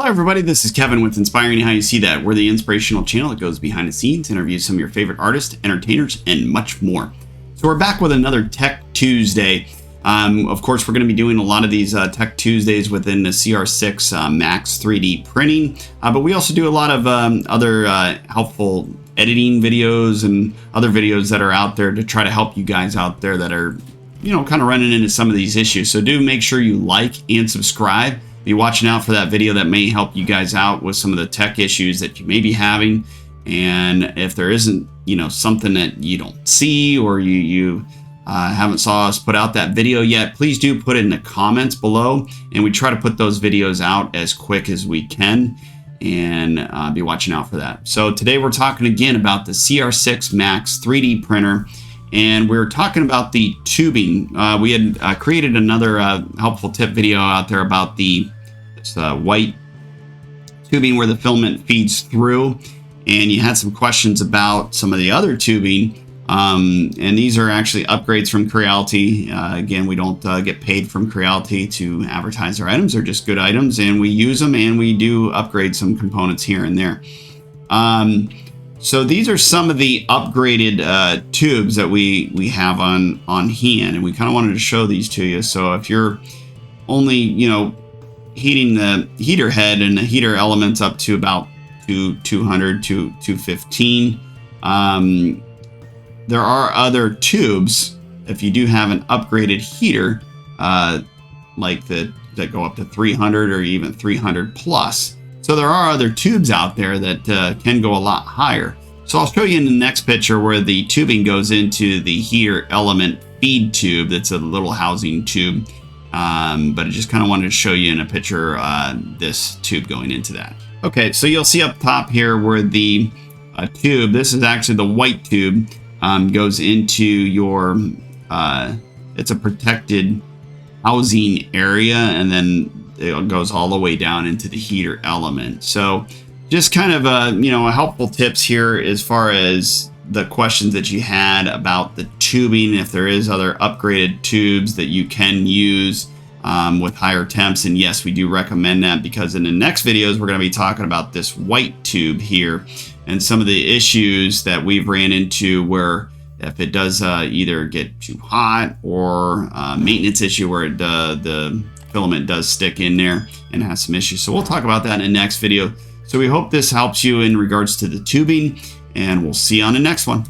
Hello everybody, this is Kevin with Inspiring How You See That. We're the inspirational channel that goes behind the scenes, interviews some of your favorite artists, entertainers, and much more. So we're back with another Tech Tuesday. Of course, we're going to be doing a lot of these Tech Tuesdays within the CR6 Max 3D printing, but we also do a lot of other helpful editing videos and other videos that are out there to try to help you guys out there that are, kind of running into some of these issues. So do make sure you like and subscribe. Be watching out for that video that may help you guys out with some of the tech issues that you may be having. And if there isn't, something that you don't see or you haven't saw us put out that video yet, please do put it in the comments below. And we try to put those videos out as quick as we can, and be watching out for that. So today we're talking again about the CR6 Max 3D printer. And we're talking about the tubing. We had created another helpful tip video out there about this white tubing where the filament feeds through, and you had some questions about some of the other tubing, and these are actually upgrades from Creality. Again, we don't get paid from Creality to advertise our items. They're just good items, and we use them, and we do upgrade some components here and there. So these are some of the upgraded tubes that we have on hand, and we kind of wanted to show these to you. So if you're only heating the heater head and the heater elements up to about 200 to 215, there are other tubes if you do have an upgraded heater like that go up to 300 or even 300 plus. So there are other tubes out there that can go a lot higher. So I'll show you in the next picture where the tubing goes into the heater element feed tube. That's a little housing tube, but I just kind of wanted to show you in a picture this tube going into that. Okay, so you'll see up top here where the tube, this is actually the white tube, goes into your, it's a protected housing area, and then it goes all the way down into the heater element. So just kind of helpful tips here as far as the questions that you had about the tubing, if there is other upgraded tubes that you can use with higher temps. And yes, we do recommend that, because in the next videos we're going to be talking about this white tube here and some of the issues that we've ran into where if it does either get too hot or maintenance issue where the filament does stick in there and has some issues. So we'll talk about that in the next video. So we hope this helps you in regards to the tubing, and we'll see you on the next one.